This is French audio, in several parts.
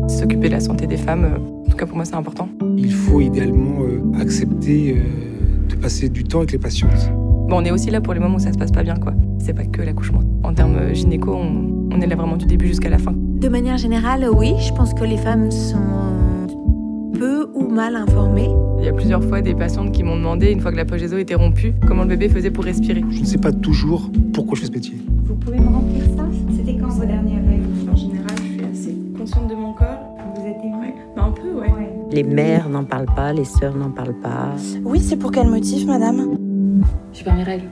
S'occuper de la santé des femmes, en tout cas pour moi c'est important. Il faut idéalement accepter de passer du temps avec les patientes. Bon, on est aussi là pour les moments où ça se passe pas bien, quoi. C'est pas que l'accouchement. En termes gynéco, on est là vraiment du début jusqu'à la fin. De manière générale, oui, je pense que les femmes sont peu ou mal informées. Il y a plusieurs fois des patientes qui m'ont demandé, une fois que la poche des os était rompue, comment le bébé faisait pour respirer. Je ne sais pas toujours pourquoi je fais ce métier. Vous pouvez me remplir ça? C'était quand vos dernières règles? En général, je suis assez consciente de mon corps. Vous êtes émue? Un peu, ouais. Les mères n'en parlent pas, les sœurs n'en parlent pas. Oui, c'est pour quel motif, madame? J'ai pas mes règles.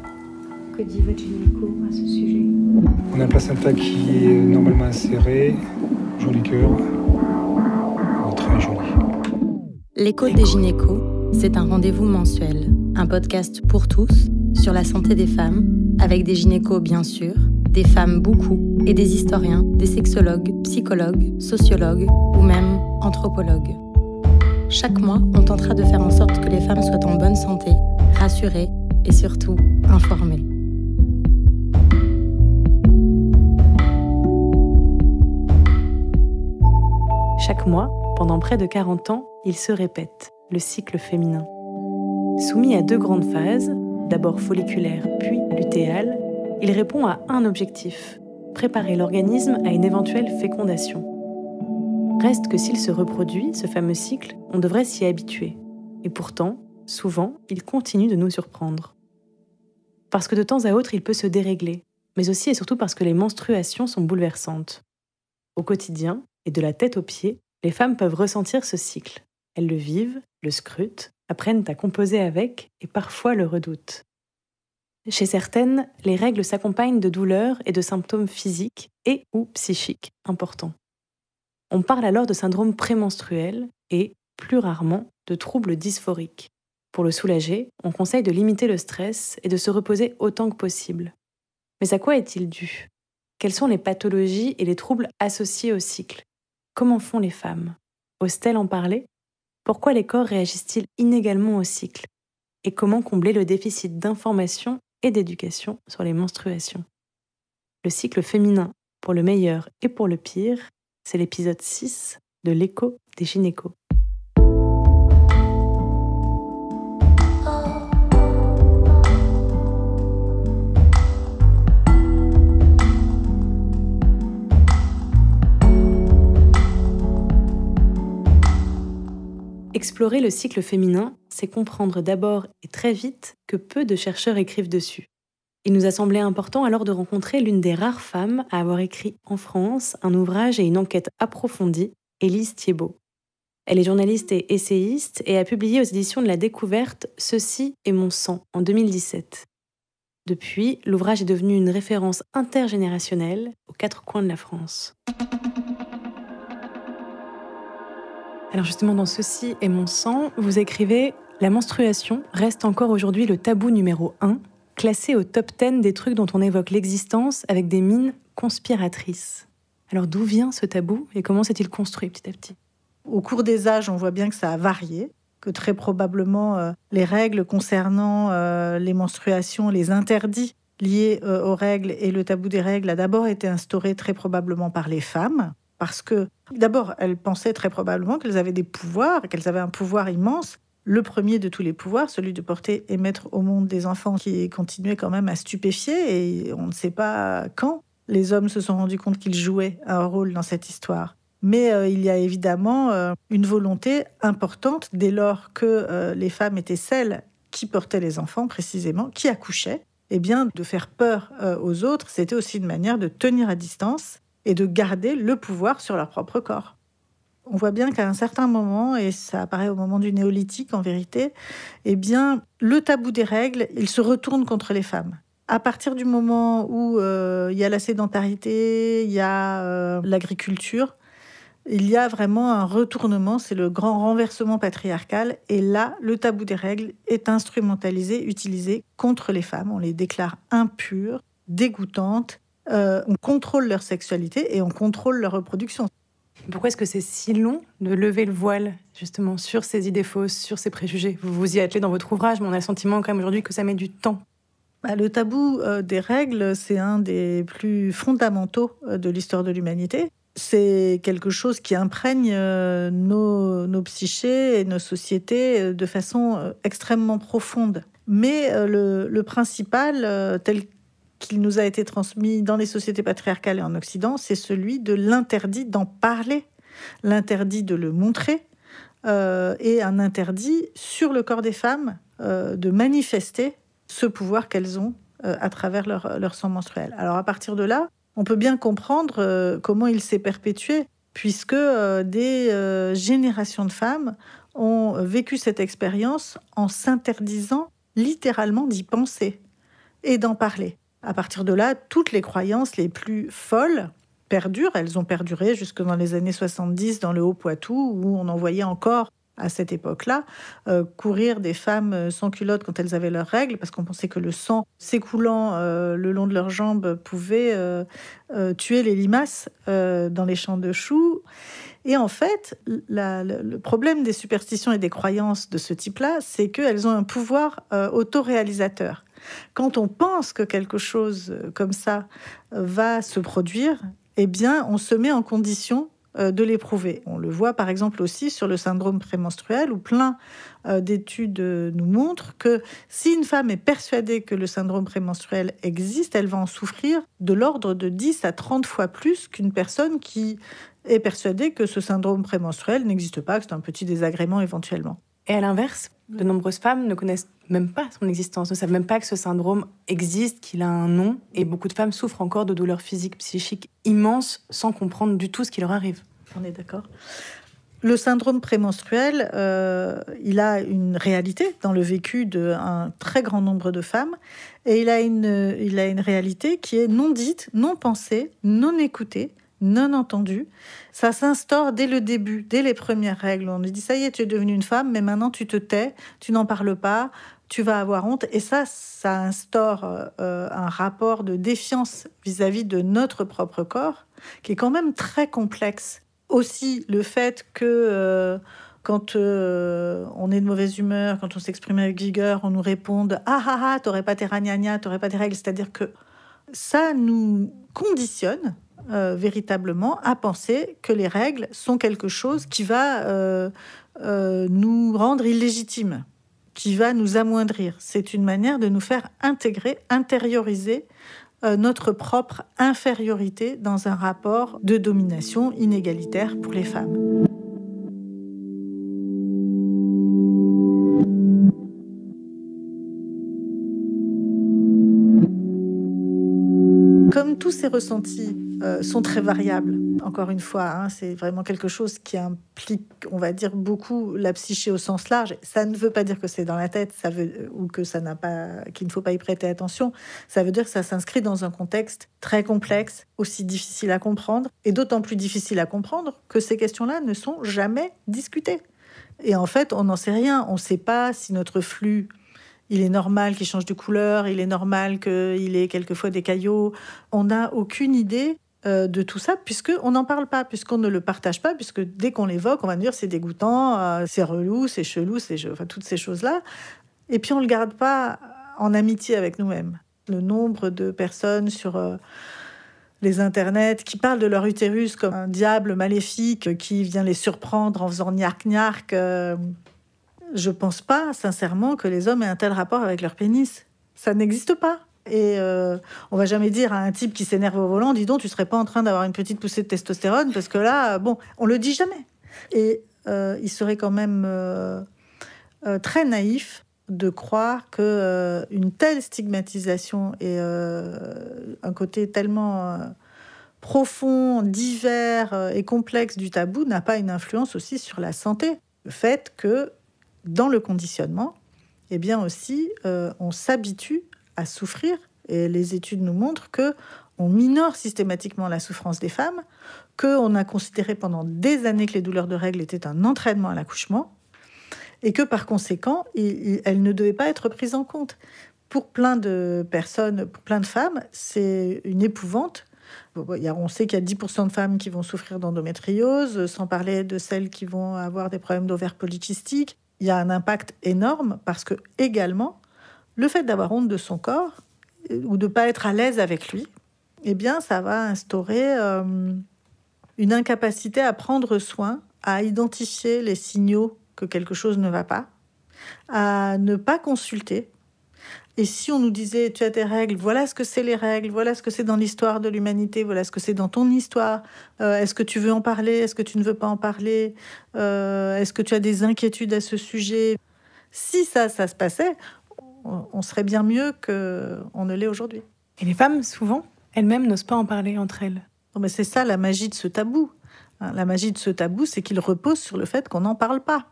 Que dit votre gynéco à ce sujet? On a un placenta qui est normalement inséré, joli cœur, très joli. L'écho des gynécos, c'est un rendez-vous mensuel, un podcast pour tous sur la santé des femmes, avec des gynécos bien sûr, des femmes beaucoup, et des historiens, des sexologues, psychologues, sociologues ou même anthropologues. Chaque mois, on tentera de faire en sorte que les femmes soient en bonne santé, rassurées et surtout informées. Chaque mois, pendant près de 40 ans, il se répète, le cycle féminin. Soumis à 2 grandes phases, d'abord folliculaire puis lutéale, il répond à un objectif, préparer l'organisme à une éventuelle fécondation. Reste que s'il se reproduit, ce fameux cycle, on devrait s'y habituer. Et pourtant, souvent, il continue de nous surprendre. Parce que de temps à autre, il peut se dérégler, mais aussi et surtout parce que les menstruations sont bouleversantes. Au quotidien, et de la tête aux pieds, les femmes peuvent ressentir ce cycle. Elles le vivent, le scrutent, apprennent à composer avec et parfois le redoutent. Chez certaines, les règles s'accompagnent de douleurs et de symptômes physiques et ou psychiques importants. On parle alors de syndrome prémenstruel et, plus rarement, de troubles dysphoriques. Pour le soulager, on conseille de limiter le stress et de se reposer autant que possible. Mais à quoi est-il dû? Quelles sont les pathologies et les troubles associés au cycle? Comment font les femmes? Osent-elles en parler? Pourquoi les corps réagissent-ils inégalement au cycle? Et comment combler le déficit d'information et d'éducation sur les menstruations? Le cycle féminin, pour le meilleur et pour le pire, c'est l'épisode 6 de l'écho des gynécos. Explorer le cycle féminin, c'est comprendre d'abord et très vite que peu de chercheurs écrivent dessus. Il nous a semblé important alors de rencontrer l'une des rares femmes à avoir écrit en France un ouvrage et une enquête approfondie, Élise Thiébaut. Elle est journaliste et essayiste et a publié aux éditions de La Découverte « Ceci est mon sang » en 2017. Depuis, l'ouvrage est devenu une référence intergénérationnelle aux 4 coins de la France. Alors justement, dans Ceci est mon sang, vous écrivez « La menstruation reste encore aujourd'hui le tabou numéro 1, classé au top 10 des trucs dont on évoque l'existence avec des mines conspiratrices ». Alors d'où vient ce tabou et comment s'est-il construit petit à petit? Au cours des âges, on voit bien que ça a varié, que très probablement les règles concernant les menstruations, les interdits liés aux règles et le tabou des règles a d'abord été instauré très probablement par les femmes. Parce que, d'abord, elles pensaient très probablement qu'elles avaient des pouvoirs, qu'elles avaient un pouvoir immense. Le premier de tous les pouvoirs, celui de porter et mettre au monde des enfants qui continuaient quand même à stupéfier. Et on ne sait pas quand les hommes se sont rendus compte qu'ils jouaient un rôle dans cette histoire. Mais il y a évidemment une volonté importante, dès lors que les femmes étaient celles qui portaient les enfants, précisément, qui accouchaient, eh bien, de faire peur aux autres, c'était aussi une manière de tenir à distance et de garder le pouvoir sur leur propre corps. On voit bien qu'à un certain moment, et ça apparaît au moment du néolithique en vérité, eh bien, le tabou des règles, il se retourne contre les femmes. À partir du moment où il y a la sédentarité, il y a l'agriculture, il y a vraiment un retournement, c'est le grand renversement patriarcal. Et là, le tabou des règles est instrumentalisé, utilisé contre les femmes. On les déclare impures, dégoûtantes. On contrôle leur sexualité et on contrôle leur reproduction. Pourquoi est-ce que c'est si long de lever le voile, justement, sur ces idées fausses, sur ces préjugés? Vous vous y attelez dans votre ouvrage, mais on a le sentiment quand même aujourd'hui que ça met du temps. Le tabou des règles, c'est un des plus fondamentaux de l'histoire de l'humanité. c'est quelque chose qui imprègne nos psychés et nos sociétés de façon extrêmement profonde. Mais le principal, tel qu'il nous a été transmis dans les sociétés patriarcales et en Occident, c'est celui de l'interdit d'en parler, l'interdit de le montrer, et un interdit sur le corps des femmes de manifester ce pouvoir qu'elles ont à travers leur sang menstruel. Alors à partir de là, on peut bien comprendre comment il s'est perpétué, puisque des générations de femmes ont vécu cette expérience en s'interdisant littéralement d'y penser et d'en parler. À partir de là, toutes les croyances les plus folles perdurent. Elles ont perduré jusque dans les années 70 dans le Haut-Poitou, où on en voyait encore à cette époque-là courir des femmes sans culotte quand elles avaient leurs règles, parce qu'on pensait que le sang s'écoulant le long de leurs jambes pouvait tuer les limaces dans les champs de choux. Et en fait, le problème des superstitions et des croyances de ce type-là, c'est qu'elles ont un pouvoir autoréalisateur. Quand on pense que quelque chose comme ça va se produire, eh bien, on se met en condition de l'éprouver. On le voit par exemple aussi sur le syndrome prémenstruel, où plein d'études nous montrent que si une femme est persuadée que le syndrome prémenstruel existe, elle va en souffrir de l'ordre de 10 à 30 fois plus qu'une personne qui est persuadée que ce syndrome prémenstruel n'existe pas, que c'est un petit désagrément éventuellement. Et à l'inverse, de nombreuses femmes ne connaissent même pas son existence, ne savent même pas que ce syndrome existe, qu'il a un nom. Et beaucoup de femmes souffrent encore de douleurs physiques, psychiques immenses, sans comprendre du tout ce qui leur arrive. On est d'accord. Le syndrome prémenstruel, il a une réalité dans le vécu d'un très grand nombre de femmes. Et il a une réalité qui est non dite, non pensée, non écoutée, non entendue. Ça s'instaure dès le début, dès les premières règles. On nous dit, ça y est, tu es devenue une femme, mais maintenant tu te tais, tu n'en parles pas, tu vas avoir honte. Et ça instaure un rapport de défiance vis-à-vis de notre propre corps, qui est quand même très complexe. Aussi, le fait que quand on est de mauvaise humeur, quand on s'exprime avec vigueur, on nous réponde « Ah ah ah, t'aurais pas tes ragnagnas, t'aurais pas tes règles », c'est-à-dire que ça nous conditionne véritablement à penser que les règles sont quelque chose qui va nous rendre illégitimes, qui va nous amoindrir. C'est une manière de nous faire intégrer, intérioriser notre propre infériorité dans un rapport de domination inégalitaire pour les femmes. Comme tous ces ressentis sont très variables, encore une fois, c'est vraiment quelque chose qui implique, on va dire, beaucoup la psyché au sens large. Ça ne veut pas dire que c'est dans la tête, ou que ça n'a pas, qu'il ne faut pas y prêter attention. Ça veut dire que ça s'inscrit dans un contexte très complexe, aussi difficile à comprendre, et d'autant plus difficile à comprendre que ces questions-là ne sont jamais discutées. Et en fait, on n'en sait rien. On ne sait pas si notre flux, il est normal qu'il change de couleur, il est normal qu'il ait quelquefois des caillots. On n'a aucune idée de tout ça, puisqu'on n'en parle pas, puisqu'on ne le partage pas, puisque dès qu'on l'évoque, on va dire c'est dégoûtant, c'est relou, c'est chelou, toutes ces choses-là. Et puis on ne le garde pas en amitié avec nous-mêmes. Le nombre de personnes sur les internets qui parlent de leur utérus comme un diable maléfique qui vient les surprendre en faisant gnac-gnac, je pense pas, sincèrement, que les hommes aient un tel rapport avec leur pénis. Ça n'existe pas. Et on va jamais dire à un type qui s'énerve au volant, dis donc, tu serais pas en train d'avoir une petite poussée de testostérone, parce que là, on le dit jamais. Et il serait quand même très naïf de croire que une telle stigmatisation et un côté tellement profond, divers et complexe du tabou n'a pas une influence aussi sur la santé. Le fait que dans le conditionnement, eh bien aussi, on s'habitue à souffrir. Et les études nous montrent qu'on minore systématiquement la souffrance des femmes, qu'on a considéré pendant des années que les douleurs de règles étaient un entraînement à l'accouchement, et que par conséquent, elles ne devaient pas être prises en compte. Pour plein de personnes, pour plein de femmes, c'est une épouvante. On sait qu'il y a 10% de femmes qui vont souffrir d'endométriose, sans parler de celles qui vont avoir des problèmes d'ovaires polykystiques. Il y a un impact énorme parce que, également, le fait d'avoir honte de son corps ou de ne pas être à l'aise avec lui, eh bien, ça va instaurer une incapacité à prendre soin, à identifier les signaux que quelque chose ne va pas, à ne pas consulter. Et si on nous disait, tu as tes règles, voilà ce que c'est les règles, voilà ce que c'est dans l'histoire de l'humanité, voilà ce que c'est dans ton histoire, est-ce que tu veux en parler, est-ce que tu ne veux pas en parler, est-ce que tu as des inquiétudes à ce sujet? Si ça se passait, on serait bien mieux qu'on ne l'est aujourd'hui. Et les femmes, souvent, elles-mêmes n'osent pas en parler entre elles. Non, mais c'est ça la magie de ce tabou. La magie de ce tabou, c'est qu'il repose sur le fait qu'on n'en parle pas.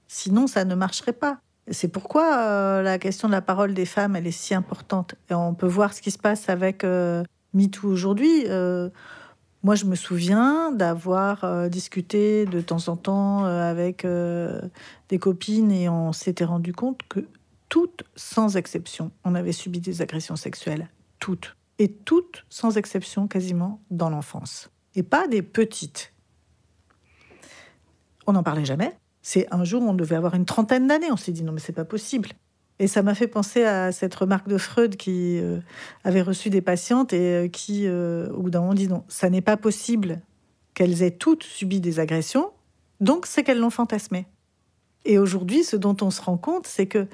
Sinon, ça ne marcherait pas. C'est pourquoi la question de la parole des femmes, elle est si importante. Et on peut voir ce qui se passe avec MeToo aujourd'hui. Moi, je me souviens d'avoir discuté de temps en temps avec des copines et on s'était rendu compte que toutes, sans exception, on avait subi des agressions sexuelles. Toutes. Et toutes, sans exception, quasiment, dans l'enfance. Et pas des petites. On n'en parlait jamais. C'est un jour, on devait avoir une 30aine d'années. On s'est dit, non, mais c'est pas possible. Et ça m'a fait penser à cette remarque de Freud qui avait reçu des patientes et qui, au bout d'un moment, dit, non, ça n'est pas possible qu'elles aient toutes subi des agressions, donc c'est qu'elles l'ont fantasmé. Et aujourd'hui, ce dont on se rend compte, c'est que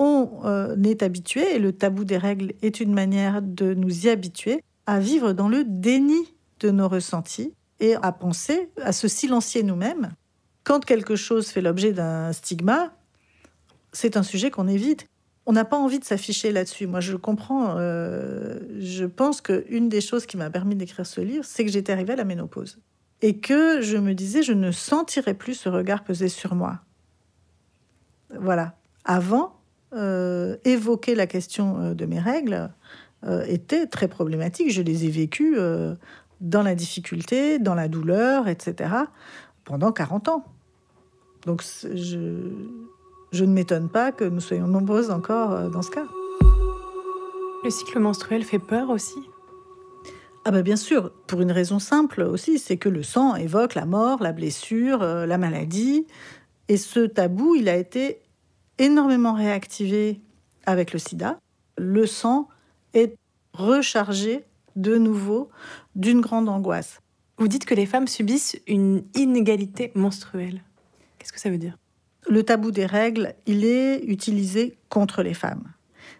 on est habitué, et le tabou des règles est une manière de nous y habituer, à vivre dans le déni de nos ressentis et à penser, à se silencier nous-mêmes. Quand quelque chose fait l'objet d'un stigma, c'est un sujet qu'on évite. On n'a pas envie de s'afficher là-dessus. Moi, je comprends. Je pense qu'une des choses qui m'a permis d'écrire ce livre, c'est que j'étais arrivée à la ménopause. Et que je me disais, je ne sentirais plus ce regard peser sur moi. Voilà. Avant, évoquer la question de mes règles était très problématique. Je les ai vécues dans la difficulté, dans la douleur, etc., pendant 40 ans. Donc, je ne m'étonne pas que nous soyons nombreuses encore dans ce cas. Le cycle menstruel fait peur aussi ? Ah ben bien sûr, pour une raison simple aussi, c'est que le sang évoque la mort, la blessure, la maladie. Et ce tabou, il a été énormément réactivé avec le sida. Le sang est rechargé de nouveau d'une grande angoisse. Vous dites que les femmes subissent une inégalité menstruelle. Qu'est-ce que ça veut dire ? Le tabou des règles, il est utilisé contre les femmes.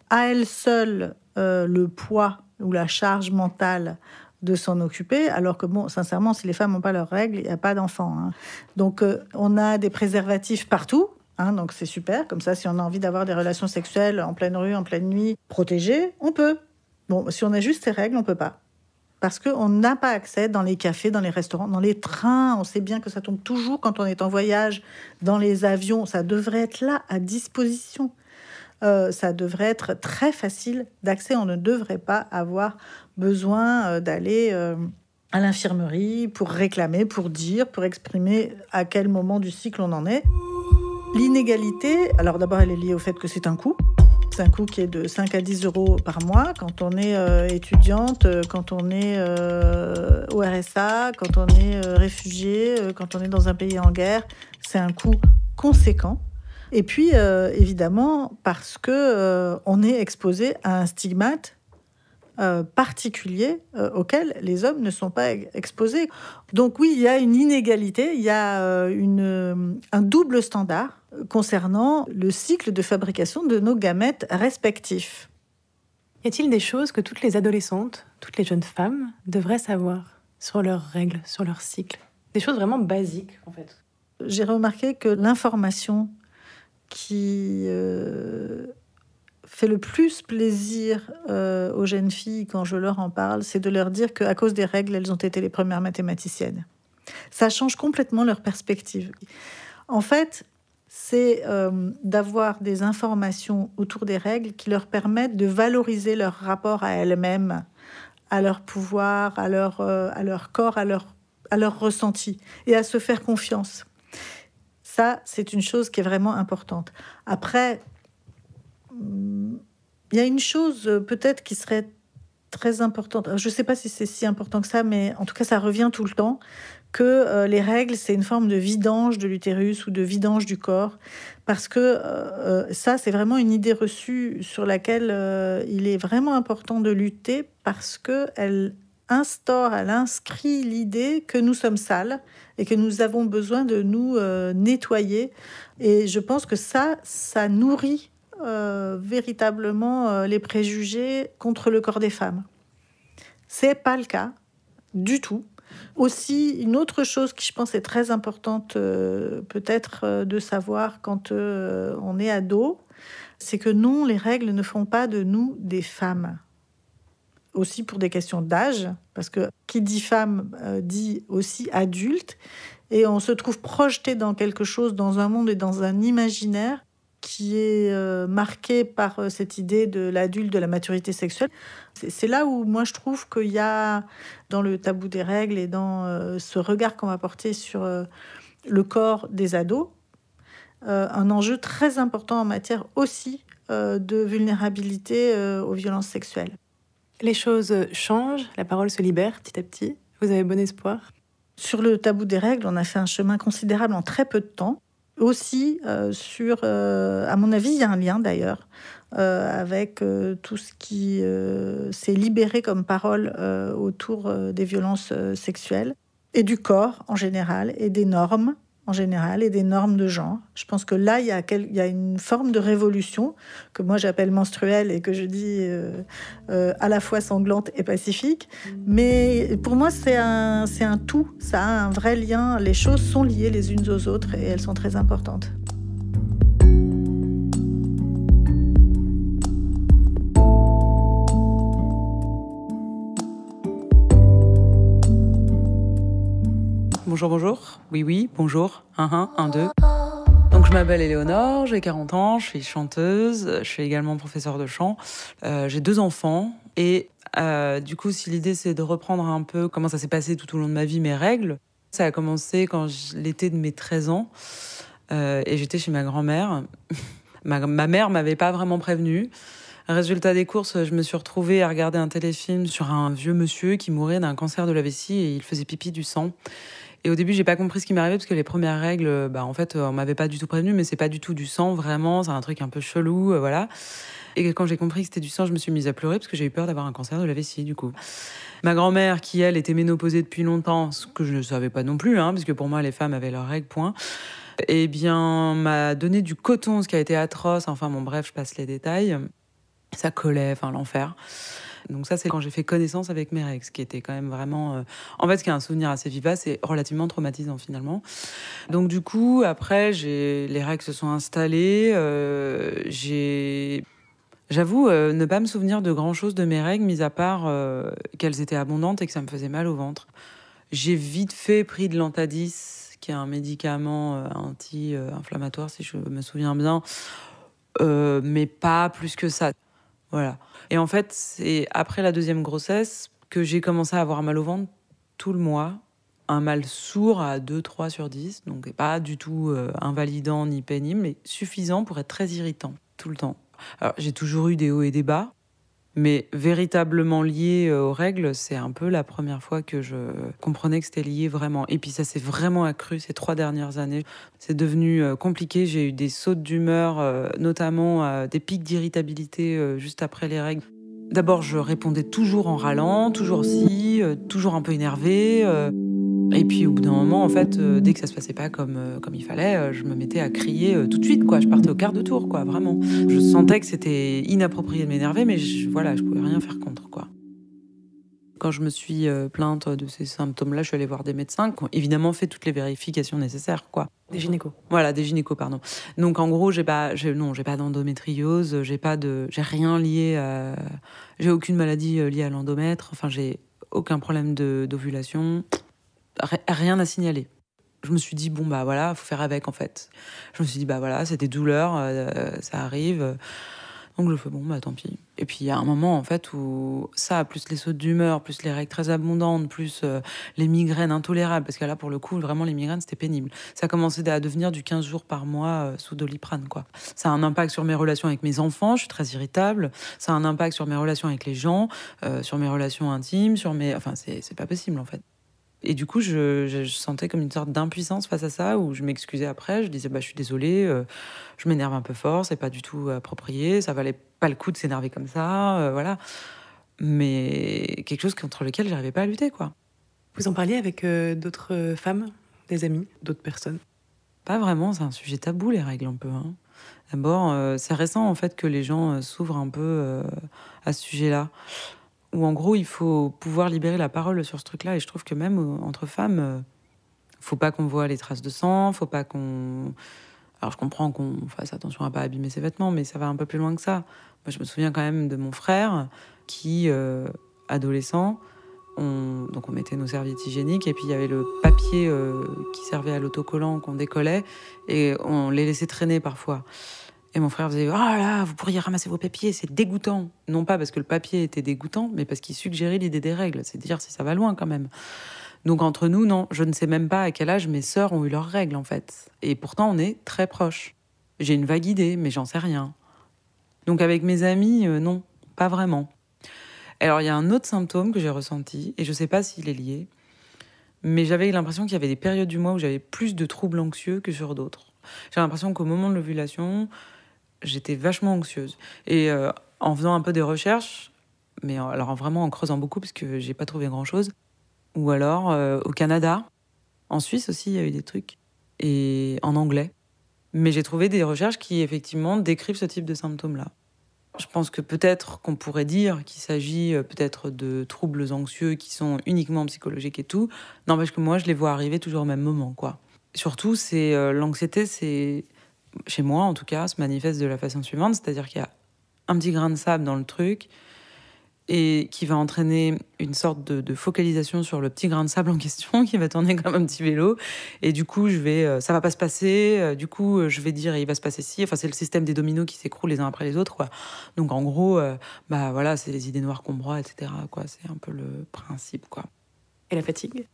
À elle seule, le poids ou la charge mentale de s'en occuper, alors que, bon, sincèrement, si les femmes n'ont pas leurs règles, il n'y a pas d'enfants. Hein. Donc, on a des préservatifs partout, hein, donc c'est super. Comme ça, si on a envie d'avoir des relations sexuelles en pleine rue, en pleine nuit, protégées, on peut. Bon, si on a juste ces règles, on ne peut pas. Parce qu'on n'a pas accès dans les cafés, dans les restaurants, dans les trains. On sait bien que ça tombe toujours quand on est en voyage, dans les avions. Ça devrait être là, à disposition. Ça devrait être très facile d'accès. On ne devrait pas avoir besoin d'aller à l'infirmerie pour réclamer, pour dire, pour exprimer à quel moment du cycle on en est. L'inégalité, alors d'abord, elle est liée au fait que c'est un coût. C'est un coût qui est de 5 à 10 euros par mois quand on est étudiante, quand on est au RSA, quand on est réfugié, quand on est dans un pays en guerre. C'est un coût conséquent. Et puis, évidemment, parce qu'on est exposé à un stigmate particulier auquel les hommes ne sont pas exposés. Donc oui, il y a une inégalité, il y a un double standard concernant le cycle de fabrication de nos gamètes respectifs. Y a-t-il des choses que toutes les adolescentes, toutes les jeunes femmes devraient savoir sur leurs règles, sur leur cycle ? Des choses vraiment basiques, en fait. J'ai remarqué que l'information qui fait le plus plaisir aux jeunes filles quand je leur en parle, c'est de leur dire qu'à cause des règles, elles ont été les premières mathématiciennes. Ça change complètement leur perspective. En fait, c'est d'avoir des informations autour des règles qui leur permettent de valoriser leur rapport à elles-mêmes, à leur pouvoir, à leur corps, à leur ressenti, et à se faire confiance. Ça, c'est une chose qui est vraiment importante. Après, il y a une chose peut-être qui serait très importante. Je ne sais pas si c'est si important que ça, mais en tout cas, ça revient tout le temps, que les règles, c'est une forme de vidange de l'utérus ou de vidange du corps, parce que ça, c'est vraiment une idée reçue sur laquelle il est vraiment important de lutter, parce qu'elle instaure, elle inscrit l'idée que nous sommes sales et que nous avons besoin de nous nettoyer. Et je pense que ça nourrit véritablement les préjugés contre le corps des femmes. C'est pas le cas du tout. Aussi, une autre chose qui, je pense, est très importante peut-être de savoir quand on est ado, c'est que non, les règles ne font pas de nous des femmes. Aussi pour des questions d'âge, parce que qui dit femme dit aussi adulte, et on se trouve projeté dans quelque chose, dans un monde et dans un imaginaire qui est marqué par cette idée de l'adulte, de la maturité sexuelle. C'est là où moi je trouve qu'il y a, dans le tabou des règles et dans ce regard qu'on va porter sur le corps des ados, un enjeu très important en matière aussi de vulnérabilité aux violences sexuelles. Les choses changent, la parole se libère petit à petit. Vous avez bon espoir? Sur le tabou des règles, on a fait un chemin considérable en très peu de temps. Aussi, à mon avis, il y a un lien d'ailleurs avec tout ce qui s'est libéré comme parole autour des violences sexuelles et du corps en général et des normes en général et des normes de genre. Je pense que là, il y a une forme de révolution que moi j'appelle menstruelle et que je dis à la fois sanglante et pacifique. Mais pour moi, c'est un tout. Ça a un vrai lien. Les choses sont liées les unes aux autres et elles sont très importantes. Bonjour. Oui, bonjour. 1, 2. Donc, je m'appelle Éléonore, j'ai 40 ans, je suis chanteuse, je suis également professeure de chant. J'ai 2 enfants et du coup, si l'idée c'est de reprendre un peu comment ça s'est passé tout au long de ma vie, mes règles, ça a commencé quand l'été de mes 13 ans et j'étais chez ma grand-mère. Ma mère m'avait pas vraiment prévenue. Résultat des courses, je me suis retrouvée à regarder un téléfilm sur un vieux monsieur qui mourait d'un cancer de la vessie et il faisait pipi du sang. Et au début, j'ai pas compris ce qui m'arrivait parce que les premières règles, en fait, on m'avait pas du tout prévenu, mais c'est pas du tout du sang, vraiment, c'est un truc un peu chelou, voilà. Et quand j'ai compris que c'était du sang, je me suis mise à pleurer parce que j'ai eu peur d'avoir un cancer de la vessie, du coup. Ma grand-mère, qui elle était ménopausée depuis longtemps, ce que je ne savais pas non plus, parce que pour moi, les femmes avaient leurs règles, point. Eh bien, m'a donné du coton, ce qui a été atroce. Enfin, bon, bref, je passe les détails. Ça collait, l'enfer. Donc ça, c'est quand j'ai fait connaissance avec mes règles, ce qui était quand même vraiment... En fait, ce qui est un souvenir assez vivace et relativement traumatisant, finalement. Donc du coup, après, les règles se sont installées. J'avoue ne pas me souvenir de grand-chose de mes règles, mis à part qu'elles étaient abondantes et que ça me faisait mal au ventre. J'ai vite fait pris de l'Antadis, qui est un médicament anti-inflammatoire, si je me souviens bien, mais pas plus que ça. Voilà. Et en fait, c'est après la 2e grossesse que j'ai commencé à avoir mal au ventre tout le mois. Un mal sourd à 2-3 sur 10, donc pas du tout invalidant ni pénible, mais suffisant pour être très irritant, tout le temps. Alors, j'ai toujours eu des hauts et des bas, mais véritablement lié aux règles, c'est un peu la première fois que je comprenais que c'était lié vraiment. Et puis ça s'est vraiment accru ces 3 dernières années. C'est devenu compliqué, j'ai eu des sautes d'humeur, notamment des pics d'irritabilité juste après les règles. D'abord, je répondais toujours en râlant, toujours toujours un peu énervée. Et puis au bout d'un moment, en fait, dès que ça se passait pas comme il fallait, je me mettais à crier tout de suite, quoi. Je partais au quart de tour, quoi, vraiment. Je sentais que c'était inapproprié de m'énerver, mais je pouvais rien faire contre, quoi. Quand je me suis plainte de ces symptômes-là, je suis allée voir des médecins qui ont évidemment fait toutes les vérifications nécessaires, quoi. Des gynécos. Voilà, des gynécos, pardon. Donc en gros, j'ai pas d'endométriose, j'ai rien lié j'ai aucune maladie liée à l'endomètre, j'ai aucun problème d'ovulation. Rien à signaler. Je me suis dit, faut faire avec, en fait. Je me suis dit, c'est des douleurs, ça arrive. Donc je fais, tant pis. Et puis il y a un moment, en fait, où ça, plus les sautes d'humeur, plus les règles très abondantes, plus les migraines intolérables, parce que là, pour le coup, vraiment, les migraines, c'était pénible. Ça a commencé à devenir du 15 jours par mois sous Doliprane, quoi. Ça a un impact sur mes relations avec mes enfants, je suis très irritable. Ça a un impact sur mes relations avec les gens, sur mes relations intimes, c'est pas possible, en fait. Et du coup, je sentais comme une sorte d'impuissance face à ça, où je m'excusais après, je disais je suis désolée, je m'énerve un peu fort, c'est pas du tout approprié, ça valait pas le coup de s'énerver comme ça, voilà. mais quelque chose contre lequel j'arrivais pas à lutter, quoi. Vous en parliez avec d'autres femmes, des amis, d'autres personnes? Pas vraiment, c'est un sujet tabou, les règles, un peu. Hein. D'abord, c'est récent, en fait, que les gens s'ouvrent un peu à ce sujet-là. Où, en gros, il faut pouvoir libérer la parole sur ce truc-là. Et je trouve que même entre femmes, faut pas qu'on voit les traces de sang, faut pas qu'on... Alors, je comprends qu'on fasse attention à pas abîmer ses vêtements, mais ça va un peu plus loin que ça. Moi, je me souviens quand même de mon frère qui, adolescent, on mettait nos serviettes hygiéniques et puis il y avait le papier qui servait à l'autocollant qu'on décollait et on les laissait traîner parfois. Et mon frère faisait « Ah là, vous pourriez ramasser vos papiers, c'est dégoûtant !» Non pas parce que le papier était dégoûtant, mais parce qu'il suggérait l'idée des règles. C'est dire si ça va loin quand même. Donc entre nous, non, je ne sais même pas à quel âge mes sœurs ont eu leurs règles en fait. Et pourtant, on est très proches. J'ai une vague idée, mais j'en sais rien. Donc avec mes amis, non, pas vraiment. Alors il y a un autre symptôme que j'ai ressenti, et je ne sais pas s'il est lié, mais j'avais l'impression qu'il y avait des périodes du mois où j'avais plus de troubles anxieux que sur d'autres. J'ai l'impression qu'au moment de l'ovulation, j'étais vachement anxieuse. Et en faisant un peu des recherches, mais alors vraiment en creusant beaucoup, parce que j'ai pas trouvé grand-chose, ou alors au Canada, en Suisse aussi, il y a eu des trucs, et en anglais. Mais j'ai trouvé des recherches qui, effectivement, décrivent ce type de symptômes-là. Je pense que peut-être qu'on pourrait dire qu'il s'agit peut-être de troubles anxieux qui sont uniquement psychologiques et tout. N'empêche que moi, je les vois arriver toujours au même moment, quoi. Surtout, l'anxiété, chez moi en tout cas, se manifeste de la façon suivante, c'est-à-dire qu'il y a un petit grain de sable dans le truc et qui va entraîner une sorte de focalisation sur le petit grain de sable en question qui va tourner comme un petit vélo. Et du coup, ça va pas se passer. Du coup, je vais dire, il va se passer ci. Enfin, c'est le système des dominos qui s'écroulent les uns après les autres, quoi. Donc, en gros, voilà, c'est les idées noires qu'on broie, etc., quoi. C'est un peu le principe, quoi. Et la fatigue ?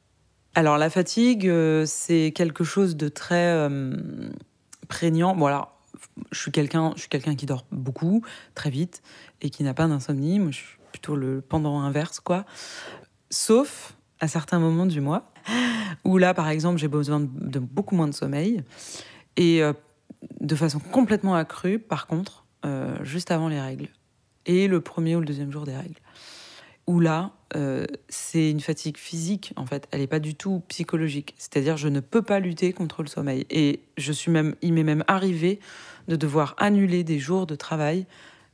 Alors, la fatigue, c'est quelque chose de très prégnant. Bon, alors, je suis quelqu'un qui dort beaucoup, très vite, et qui n'a pas d'insomnie. Moi, je suis plutôt le pendant inverse, quoi. Sauf à certains moments du mois, où là, par exemple, j'ai besoin de beaucoup moins de sommeil, et de façon complètement accrue, par contre, juste avant les règles, et le premier ou le deuxième jour des règles. Où là, c'est une fatigue physique, en fait. Elle n'est pas du tout psychologique. C'est-à-dire, je ne peux pas lutter contre le sommeil. Et il m'est même arrivé de devoir annuler des jours de travail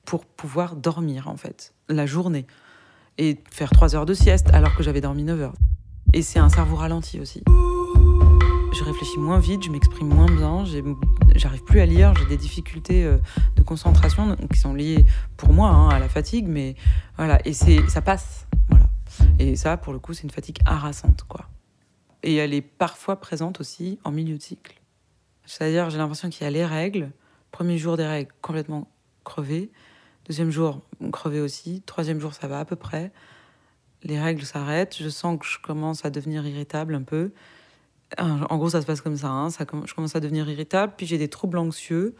pour pouvoir dormir, en fait, la journée. Et faire 3 heures de sieste alors que j'avais dormi 9 heures. Et c'est un cerveau ralenti aussi. Je réfléchis moins vite, je m'exprime moins bien, j'arrive plus à lire, j'ai des difficultés de concentration qui sont liées, pour moi, à la fatigue, mais voilà, et ça passe, voilà. Et ça, pour le coup, c'est une fatigue harassante, quoi. Et elle est parfois présente aussi en milieu de cycle. C'est-à-dire, j'ai l'impression qu'il y a les règles, premier jour des règles, complètement crevé, deuxième jour, crevé aussi, troisième jour, ça va à peu près, les règles s'arrêtent, je sens que je commence à devenir irritable un peu. En gros, ça se passe comme ça, je commence à devenir irritable, puis j'ai des troubles anxieux.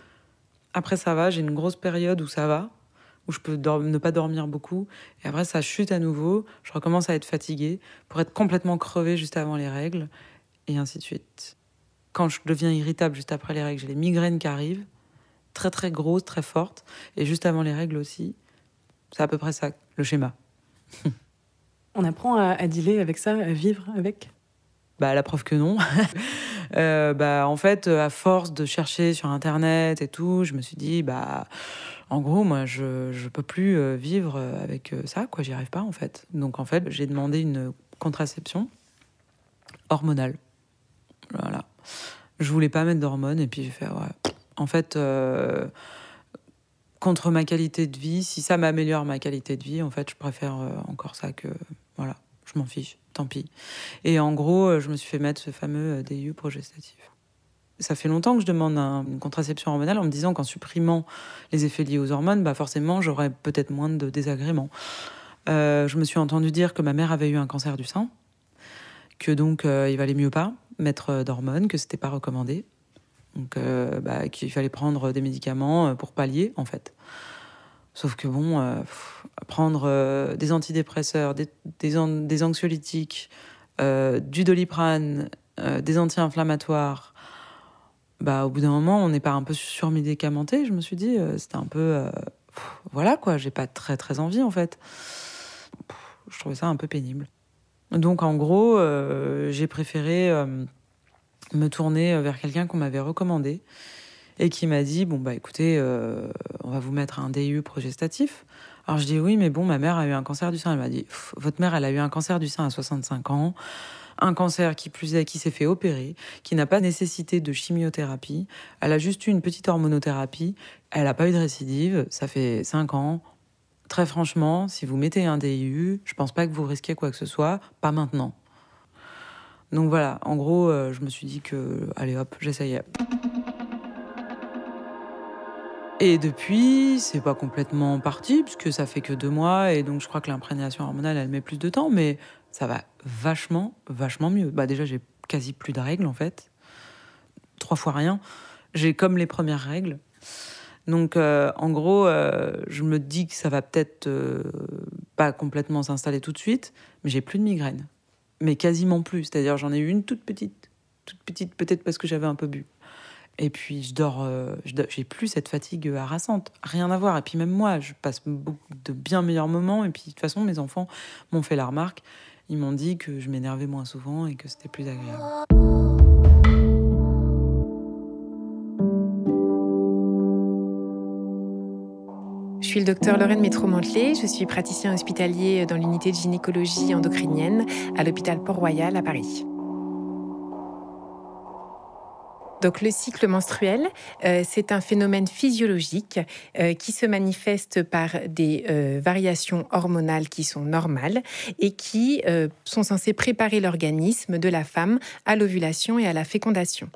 Après, ça va, j'ai une grosse période où ça va, où je peux ne pas dormir beaucoup. Et après, ça chute à nouveau, je recommence à être fatiguée pour être complètement crevée juste avant les règles, et ainsi de suite. Quand je deviens irritable juste après les règles, j'ai les migraines qui arrivent, très très grosses, très fortes, et juste avant les règles aussi. C'est à peu près ça, le schéma. On apprend à dealer avec ça, à vivre avec ? La preuve que non. En fait, à force de chercher sur Internet et tout, je me suis dit, en gros, moi, je peux plus vivre avec ça, quoi. J'y arrive pas, en fait. Donc, en fait, j'ai demandé une contraception hormonale. Voilà. Je voulais pas mettre d'hormones, et puis j'ai fait, ouais. En fait, contre ma qualité de vie, si ça m'améliore ma qualité de vie, en fait, je préfère encore ça que... Voilà, je m'en fiche. Tant pis. Et en gros, je me suis fait mettre ce fameux DIU progestatif. Ça fait longtemps que je demande une contraception hormonale en me disant qu'en supprimant les effets liés aux hormones, forcément, j'aurais peut-être moins de désagréments. Je me suis entendu dire que ma mère avait eu un cancer du sein, que donc il valait mieux pas mettre d'hormones, que c'était pas recommandé. Donc qu'il fallait prendre des médicaments pour pallier, en fait. Sauf que prendre des antidépresseurs, des anxiolytiques, du Doliprane, des anti-inflammatoires, au bout d'un moment, on n'est pas un peu surmédicamenté, je me suis dit. C'était un peu... voilà, quoi, j'ai pas très très envie, en fait. je trouvais ça un peu pénible. Donc en gros, j'ai préféré me tourner vers quelqu'un qu'on m'avait recommandé et qui m'a dit, écoutez, on va vous mettre un DIU progestatif. Alors je dis oui, mais bon, ma mère a eu un cancer du sein. Elle m'a dit, votre mère, elle a eu un cancer du sein à 65 ans, un cancer qui s'est fait opérer, qui n'a pas nécessité de chimiothérapie. Elle a juste eu une petite hormonothérapie. Elle n'a pas eu de récidive. Ça fait 5 ans. Très franchement, si vous mettez un DIU, je pense pas que vous risquez quoi que ce soit. Pas maintenant. Donc voilà, en gros, je me suis dit que, allez hop, j'essayais. Et depuis, c'est pas complètement parti, puisque ça fait que 2 mois, et donc je crois que l'imprégnation hormonale, elle met plus de temps, mais ça va vachement mieux. Déjà, j'ai quasi plus de règles, en fait. 3 fois rien. J'ai comme les premières règles. Donc, en gros, je me dis que ça va peut-être pas complètement s'installer tout de suite, mais j'ai plus de migraine. Mais quasiment plus. C'est-à-dire, j'en ai eu une toute petite, peut-être parce que j'avais un peu bu. Et puis, je dors, j'ai plus cette fatigue harassante. Rien à voir. Et puis, même moi, je passe beaucoup de bien meilleurs moments. Et puis, de toute façon, mes enfants m'ont fait la remarque. Ils m'ont dit que je m'énervais moins souvent et que c'était plus agréable. Je suis le docteur Lorraine Métro-Mantelet. Je suis praticien hospitalier dans l'unité de gynécologie endocrinienne à l'hôpital Port-Royal à Paris. Donc le cycle menstruel, c'est un phénomène physiologique qui se manifeste par des variations hormonales qui sont normales et qui sont censées préparer l'organisme de la femme à l'ovulation et à la fécondation.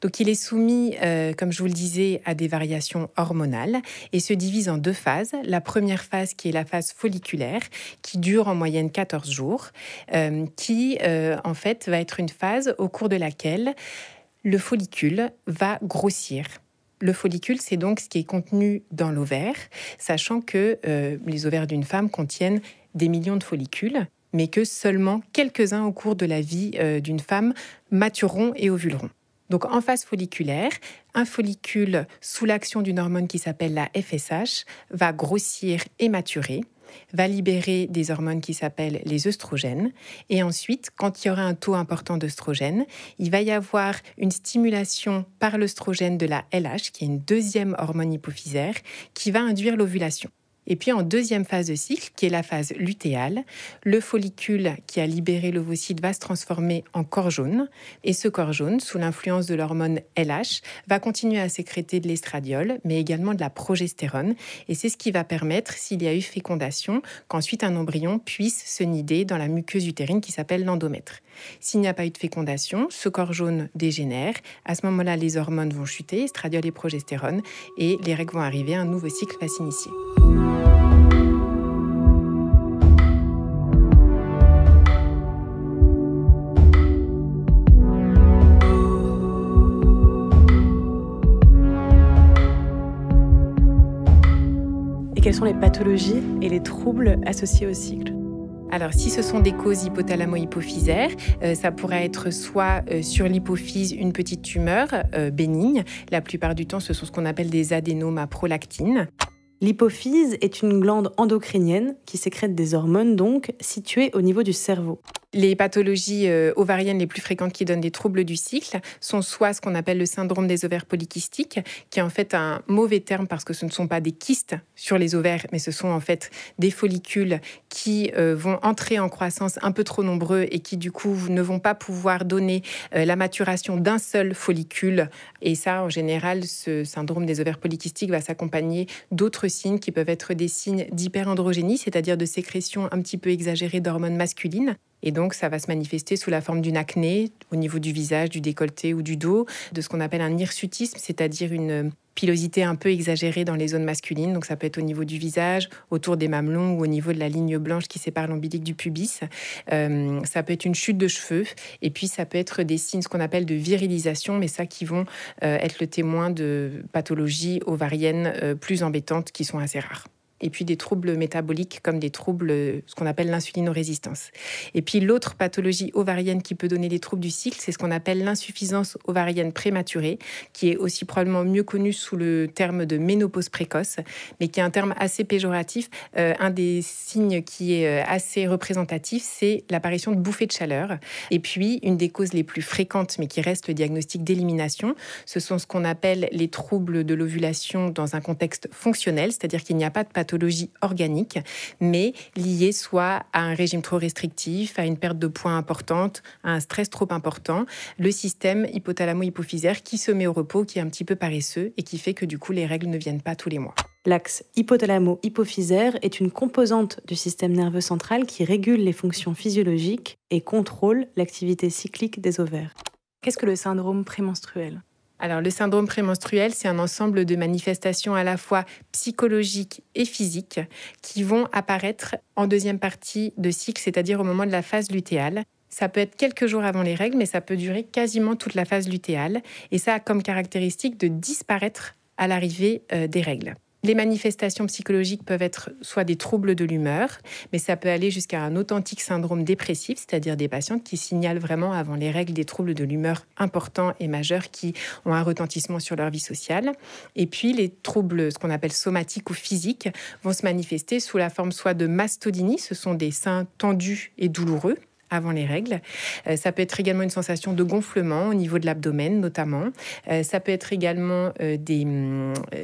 Donc il est soumis, comme je vous le disais, à des variations hormonales et se divise en 2 phases. La première phase qui est la phase folliculaire, qui dure en moyenne 14 jours, qui en fait va être une phase au cours de laquelle le follicule va grossir. Le follicule, c'est donc ce qui est contenu dans l'ovaire, sachant que les ovaires d'une femme contiennent des millions de follicules, mais que seulement quelques-uns au cours de la vie d'une femme matureront et ovuleront. Donc en phase folliculaire, un follicule sous l'action d'une hormone qui s'appelle la FSH va grossir et maturer, va libérer des hormones qui s'appellent les œstrogènes. Et ensuite, quand il y aura un taux important d'œstrogènes, il va y avoir une stimulation par l'œstrogène de la LH, qui est une deuxième hormone hypophysaire, qui va induire l'ovulation. Et puis en deuxième phase de cycle, qui est la phase lutéale, le follicule qui a libéré l'ovocyte va se transformer en corps jaune. Et ce corps jaune, sous l'influence de l'hormone LH, va continuer à sécréter de l'estradiol, mais également de la progestérone. Et c'est ce qui va permettre, s'il y a eu fécondation, qu'ensuite un embryon puisse se nider dans la muqueuse utérine qui s'appelle l'endomètre. S'il n'y a pas eu de fécondation, ce corps jaune dégénère. À ce moment-là, les hormones vont chuter, estradiol et progestérone, et les règles vont arriver, un nouveau cycle va s'initier. Et quelles sont les pathologies et les troubles associés au cycle ? Alors, si ce sont des causes hypothalamo-hypophysaires, ça pourrait être soit sur l'hypophyse une petite tumeur bénigne. La plupart du temps, ce sont ce qu'on appelle des adénomes à prolactine. L'hypophyse est une glande endocrinienne qui sécrète des hormones, donc située au niveau du cerveau. Les pathologies ovariennes les plus fréquentes qui donnent des troubles du cycle sont soit ce qu'on appelle le syndrome des ovaires polykystiques, qui est en fait un mauvais terme parce que ce ne sont pas des kystes sur les ovaires, mais ce sont en fait des follicules qui vont entrer en croissance un peu trop nombreux et qui du coup ne vont pas pouvoir donner la maturation d'un seul follicule. Et ça, en général, ce syndrome des ovaires polykystiques va s'accompagner d'autres signes qui peuvent être des signes d'hyperandrogénie, c'est-à-dire de sécrétion un petit peu exagérée d'hormones masculines. Et donc, ça va se manifester sous la forme d'une acné au niveau du visage, du décolleté ou du dos, de ce qu'on appelle un hirsutisme, c'est-à-dire une pilosité un peu exagérée dans les zones masculines. Donc, ça peut être au niveau du visage, autour des mamelons ou au niveau de la ligne blanche qui sépare l'ombilic du pubis. Ça peut être une chute de cheveux. Et puis, ça peut être des signes, ce qu'on appelle de virilisation, mais ça qui vont être le témoin de pathologies ovariennes plus embêtantes qui sont assez rares. et puis des troubles métaboliques comme des troubles, ce qu'on appelle l'insulinorésistance. Et puis l'autre pathologie ovarienne qui peut donner des troubles du cycle, c'est ce qu'on appelle l'insuffisance ovarienne prématurée, qui est aussi probablement mieux connue sous le terme de ménopause précoce, mais qui est un terme assez péjoratif. Un des signes qui est assez représentatif, c'est l'apparition de bouffées de chaleur. Et puis, une des causes les plus fréquentes, mais qui reste le diagnostic d'élimination, ce sont ce qu'on appelle les troubles de l'ovulation dans un contexte fonctionnel, c'est-à-dire qu'il n'y a pas de pathologie organique, mais liée soit à un régime trop restrictif, à une perte de poids importante, à un stress trop important, le système hypothalamo-hypophysaire qui se met au repos, qui est un petit peu paresseux et qui fait que du coup les règles ne viennent pas tous les mois. L'axe hypothalamo-hypophysaire est une composante du système nerveux central qui régule les fonctions physiologiques et contrôle l'activité cyclique des ovaires. Qu'est-ce que le syndrome prémenstruel ? Alors, le syndrome prémenstruel, c'est un ensemble de manifestations à la fois psychologiques et physiques qui vont apparaître en deuxième partie de cycle, c'est-à-dire au moment de la phase lutéale. Ça peut être quelques jours avant les règles, mais ça peut durer quasiment toute la phase lutéale. Et ça a comme caractéristique de disparaître à l'arrivée des règles. Les manifestations psychologiques peuvent être soit des troubles de l'humeur, mais ça peut aller jusqu'à un authentique syndrome dépressif, c'est-à-dire des patientes qui signalent vraiment avant les règles des troubles de l'humeur importants et majeurs qui ont un retentissement sur leur vie sociale. Et puis les troubles, ce qu'on appelle somatiques ou physiques, vont se manifester sous la forme soit de mastodynie, ce sont des seins tendus et douloureux avant les règles. Ça peut être également une sensation de gonflement au niveau de l'abdomen notamment. Ça peut être également des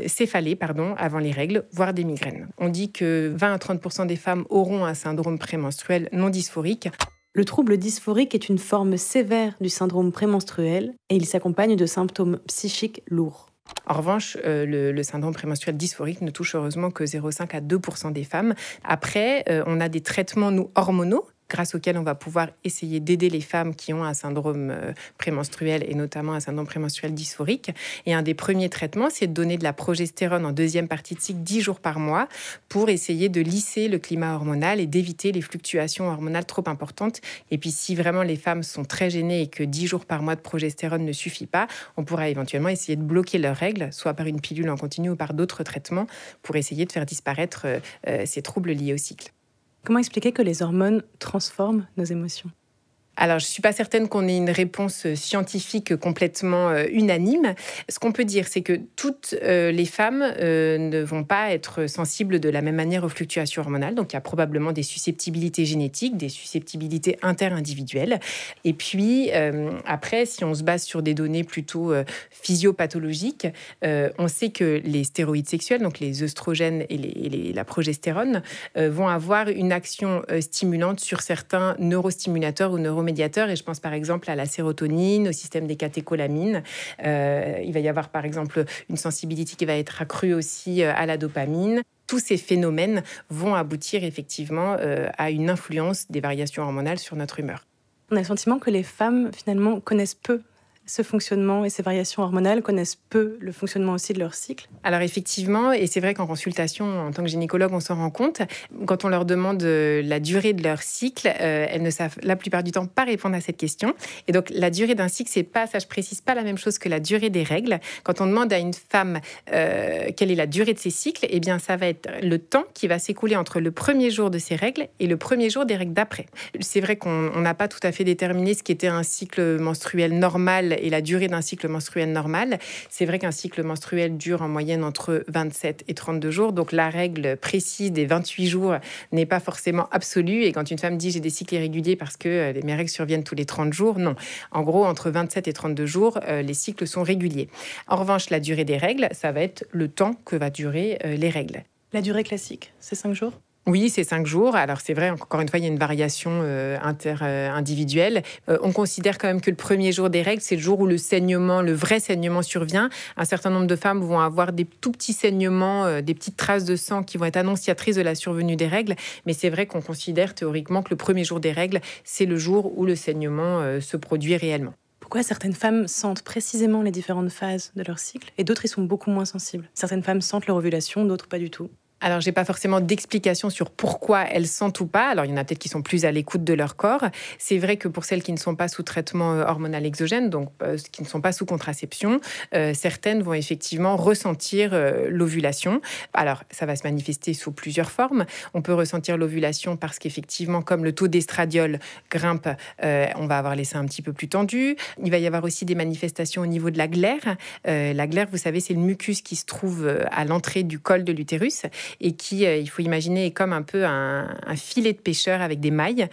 céphalées avant les règles, voire des migraines. On dit que 20 à 30% des femmes auront un syndrome prémenstruel non dysphorique. Le trouble dysphorique est une forme sévère du syndrome prémenstruel et il s'accompagne de symptômes psychiques lourds. En revanche, le syndrome prémenstruel dysphorique ne touche heureusement que 0,5 à 2% des femmes. Après, on a des traitements, hormonaux, grâce auxquels on va pouvoir essayer d'aider les femmes qui ont un syndrome prémenstruel et notamment un syndrome prémenstruel dysphorique. Et un des premiers traitements, c'est de donner de la progestérone en deuxième partie de cycle 10 jours par mois pour essayer de lisser le climat hormonal et d'éviter les fluctuations hormonales trop importantes. Et puis si vraiment les femmes sont très gênées et que 10 jours par mois de progestérone ne suffit pas, on pourra éventuellement essayer de bloquer leurs règles, soit par une pilule en continu ou par d'autres traitements pour essayer de faire disparaître ces troubles liés au cycle. Comment expliquer que les hormones transforment nos émotions ? Alors, je ne suis pas certaine qu'on ait une réponse scientifique complètement unanime. Ce qu'on peut dire, c'est que toutes les femmes ne vont pas être sensibles de la même manière aux fluctuations hormonales. Donc, il y a probablement des susceptibilités génétiques, des susceptibilités interindividuelles. Et puis, après, si on se base sur des données plutôt physiopathologiques, on sait que les stéroïdes sexuels, donc les œstrogènes et la progestérone, vont avoir une action stimulante sur certains neurostimulateurs ou neuromédiateurs. Et je pense par exemple à la sérotonine, au système des catécholamines. Il va y avoir par exemple une sensibilité qui va être accrue aussi à la dopamine. Tous ces phénomènes vont aboutir effectivement à une influence des variations hormonales sur notre humeur. On a le sentiment que les femmes finalement connaissent peu ce fonctionnement et ces variations hormonales, connaissent peu le fonctionnement aussi de leur cycle. Alors effectivement, et c'est vrai qu'en consultation, en tant que gynécologue, on s'en rend compte, quand on leur demande la durée de leur cycle, elles ne savent la plupart du temps pas répondre à cette question. Et donc la durée d'un cycle, c'est pas, ça je précise, pas la même chose que la durée des règles. Quand on demande à une femme quelle est la durée de ses cycles, eh bien ça va être le temps qui va s'écouler entre le premier jour de ses règles et le premier jour des règles d'après. C'est vrai qu'on n'a pas tout à fait déterminé ce qui était un cycle menstruel normal et la durée d'un cycle menstruel normal. C'est vrai qu'un cycle menstruel dure en moyenne entre 27 et 32 jours. Donc, la règle précise des 28 jours n'est pas forcément absolue. Et quand une femme dit « j'ai des cycles irréguliers parce que mes règles surviennent tous les 30 jours », non. En gros, entre 27 et 32 jours, les cycles sont réguliers. En revanche, la durée des règles, ça va être le temps que va durer les règles. La durée classique, c'est 5 jours ? Oui, c'est 5 jours. Alors, c'est vrai, encore une fois, il y a une variation inter-individuelle. On considère quand même que le premier jour des règles, c'est le jour où le saignement, le vrai saignement survient. Un certain nombre de femmes vont avoir des tout petits saignements, des petites traces de sang qui vont être annonciatrices de la survenue des règles. Mais c'est vrai qu'on considère théoriquement que le premier jour des règles, c'est le jour où le saignement se produit réellement. Pourquoi certaines femmes sentent précisément les différentes phases de leur cycle et d'autres y sont beaucoup moins sensibles ? Certaines femmes sentent leur ovulation, d'autres pas du tout. Alors, j'ai pas forcément d'explication sur pourquoi elles sentent ou pas. Alors, il y en a peut-être qui sont plus à l'écoute de leur corps. C'est vrai que pour celles qui ne sont pas sous traitement hormonal exogène, donc qui ne sont pas sous contraception, certaines vont effectivement ressentir l'ovulation. Alors, ça va se manifester sous plusieurs formes. On peut ressentir l'ovulation parce qu'effectivement, comme le taux d'estradiol grimpe, on va avoir les seins un petit peu plus tendus. Il va y avoir aussi des manifestations au niveau de la glaire. La glaire, vous savez, c'est le mucus qui se trouve à l'entrée du col de l'utérus et qui, il faut imaginer, est comme un peu un filet de pêcheur avec des mailles.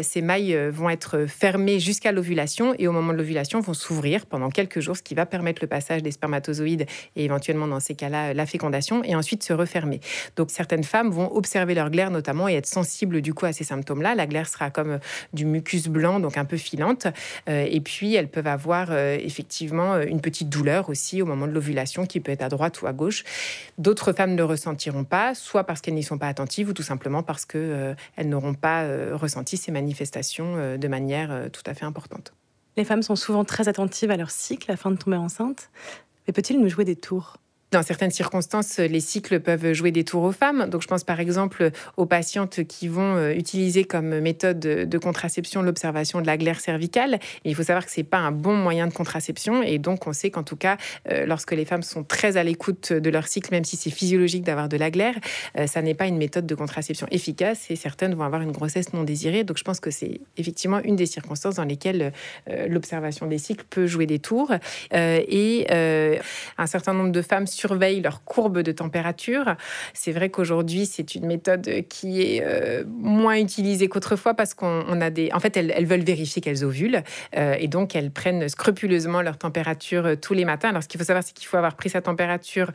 Ces mailles vont être fermées jusqu'à l'ovulation et au moment de l'ovulation vont s'ouvrir pendant quelques jours, ce qui va permettre le passage des spermatozoïdes et éventuellement, dans ces cas-là, la fécondation et ensuite se refermer. Donc, certaines femmes vont observer leur glaire notamment et être sensibles du coup à ces symptômes-là. La glaire sera comme du mucus blanc, donc un peu filante. Et puis, elles peuvent avoir effectivement une petite douleur aussi au moment de l'ovulation qui peut être à droite ou à gauche. D'autres femmes ne le ressentiront pas, soit parce qu'elles n'y sont pas attentives ou tout simplement parce qu'elles n'auront pas ressenti ces manifestations de manière tout à fait importante. Les femmes sont souvent très attentives à leur cycle afin de tomber enceinte. Mais peut-il nous jouer des tours ? Dans certaines circonstances, les cycles peuvent jouer des tours aux femmes. Donc, je pense par exemple aux patientes qui vont utiliser comme méthode de contraception l'observation de la glaire cervicale. Et il faut savoir que ce n'est pas un bon moyen de contraception. Et donc, on sait qu'en tout cas, lorsque les femmes sont très à l'écoute de leur cycle, même si c'est physiologique d'avoir de la glaire, ça n'est pas une méthode de contraception efficace. Et certaines vont avoir une grossesse non désirée. Donc, je pense que c'est effectivement une des circonstances dans lesquelles l'observation des cycles peut jouer des tours. Un certain nombre de femmes surveillent leur courbe de température. C'est vrai qu'aujourd'hui, c'est une méthode qui est moins utilisée qu'autrefois parce qu'on a des... En fait, elles veulent vérifier qu'elles ovulent et donc elles prennent scrupuleusement leur température tous les matins. Alors, ce qu'il faut savoir, c'est qu'il faut avoir pris sa température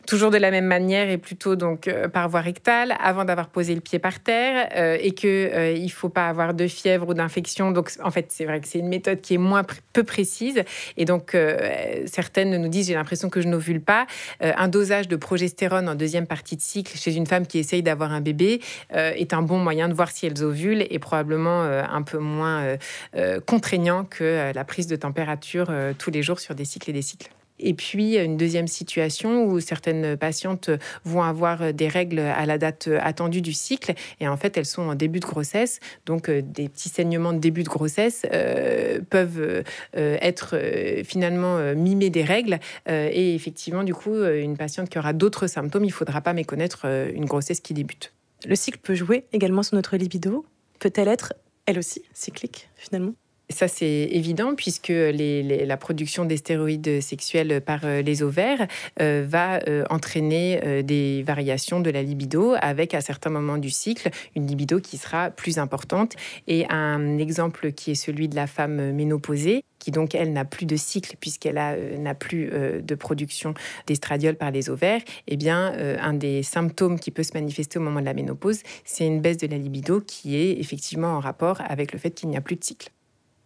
toujours de la même manière et plutôt donc par voie rectale avant d'avoir posé le pied par terre et qu'il ne faut pas avoir de fièvre ou d'infection. Donc, en fait, c'est vrai que c'est une méthode qui est peu précise et donc certaines nous disent « j'ai l'impression que je n'ovule pas ». Un dosage de progestérone en deuxième partie de cycle chez une femme qui essaye d'avoir un bébé est un bon moyen de voir si elles ovulent et probablement un peu moins contraignant que la prise de température tous les jours sur des cycles et des cycles. Et puis, une deuxième situation où certaines patientes vont avoir des règles à la date attendue du cycle et en fait, elles sont en début de grossesse. Donc, des petits saignements de début de grossesse peuvent être finalement mimés des règles. Et effectivement, du coup, une patiente qui aura d'autres symptômes, il ne faudra pas méconnaître une grossesse qui débute. Le cycle peut jouer également sur notre libido. Peut-elle être, elle aussi, cyclique, finalement ? Ça, c'est évident puisque la production des stéroïdes sexuels par les ovaires va entraîner des variations de la libido avec, à certains moments du cycle, une libido qui sera plus importante. Et un exemple qui est celui de la femme ménopausée, qui donc, elle, n'a plus de cycle puisqu'elle n'a plus de production d'estradiol par les ovaires, eh bien, un des symptômes qui peut se manifester au moment de la ménopause, c'est une baisse de la libido qui est effectivement en rapport avec le fait qu'il n'y a plus de cycle.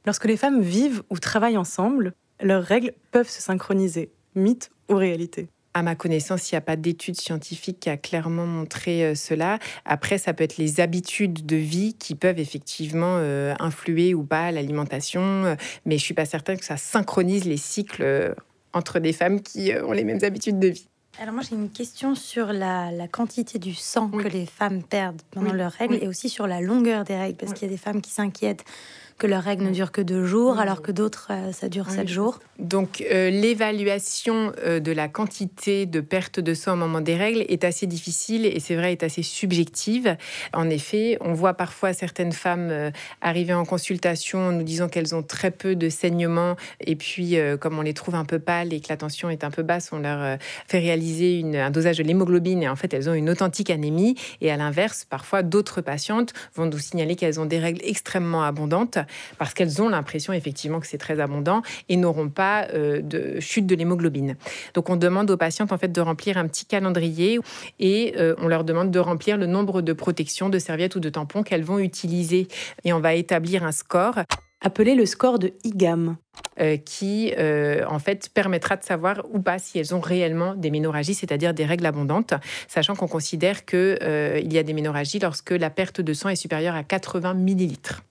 Lorsque les femmes vivent ou travaillent ensemble, leurs règles peuvent se synchroniser. Mythe ou réalité ? À ma connaissance, il n'y a pas d'étude scientifique qui a clairement montré cela. Après, ça peut être les habitudes de vie qui peuvent effectivement influer ou pas l'alimentation, mais je ne suis pas certaine que ça synchronise les cycles entre des femmes qui ont les mêmes habitudes de vie. Alors moi, j'ai une question sur la quantité du sang que les femmes perdent pendant leurs règles et aussi sur la longueur des règles, parce qu'il y a des femmes qui s'inquiètent que leurs règles ne durent que 2 jours, alors que d'autres, ça dure 7 jours. Donc, l'évaluation de la quantité de perte de sang au moment des règles est assez difficile et c'est vrai, est assez subjective. En effet, on voit parfois certaines femmes arriver en consultation en nous disant qu'elles ont très peu de saignements et puis, comme on les trouve un peu pâles et que la tension est un peu basse, on leur fait réaliser un dosage de l'hémoglobine et en fait, elles ont une authentique anémie. Et à l'inverse, parfois, d'autres patientes vont nous signaler qu'elles ont des règles extrêmement abondantes parce qu'elles ont l'impression effectivement que c'est très abondant et n'auront pas de chute de l'hémoglobine. Donc on demande aux patientes en fait de remplir un petit calendrier et on leur demande de remplir le nombre de protections, de serviettes ou de tampons qu'elles vont utiliser et on va établir un score appelé le score de IGAM. Qui en fait permettra de savoir ou pas si elles ont réellement des ménorragies, c'est-à-dire des règles abondantes, sachant qu'on considère qu'il y a des ménorragies lorsque la perte de sang est supérieure à 80 millilitres.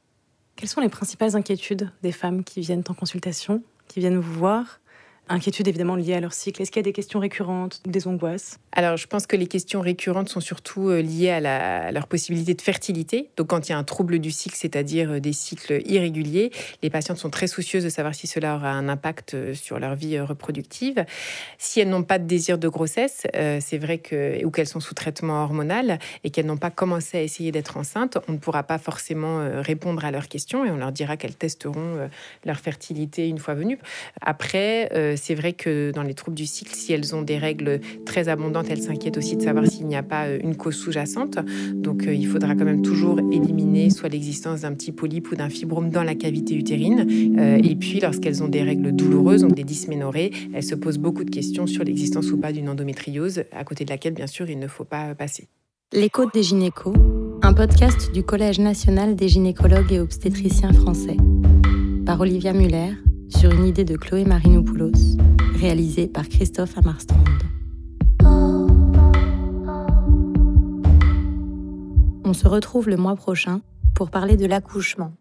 Quelles sont les principales inquiétudes des femmes qui viennent en consultation, qui viennent vous voir ? inquiétudes évidemment liées à leur cycle? Est-ce qu'il y a des questions récurrentes, des angoisses? Alors, je pense que les questions récurrentes sont surtout liées à leur possibilité de fertilité. Donc, quand il y a un trouble du cycle, c'est-à-dire des cycles irréguliers, les patientes sont très soucieuses de savoir si cela aura un impact sur leur vie reproductive. Si elles n'ont pas de désir de grossesse, c'est vrai ou qu'elles sont sous traitement hormonal et qu'elles n'ont pas commencé à essayer d'être enceintes, on ne pourra pas forcément répondre à leurs questions et on leur dira qu'elles testeront leur fertilité une fois venues. Après, c'est vrai que dans les troubles du cycle, si elles ont des règles très abondantes, elles s'inquiètent aussi de savoir s'il n'y a pas une cause sous-jacente. Donc, il faudra quand même toujours éliminer soit l'existence d'un petit polype ou d'un fibrome dans la cavité utérine. Et puis, lorsqu'elles ont des règles douloureuses, donc des dysménorrhées, elles se posent beaucoup de questions sur l'existence ou pas d'une endométriose, à côté de laquelle, bien sûr, il ne faut pas passer. Les Côtes des gynécos, un podcast du Collège national des gynécologues et obstétriciens français. Par Olivia Muller, sur une idée de Chloé Marinopoulos, réalisée par Christophe Amarstrand. On se retrouve le mois prochain pour parler de l'accouchement.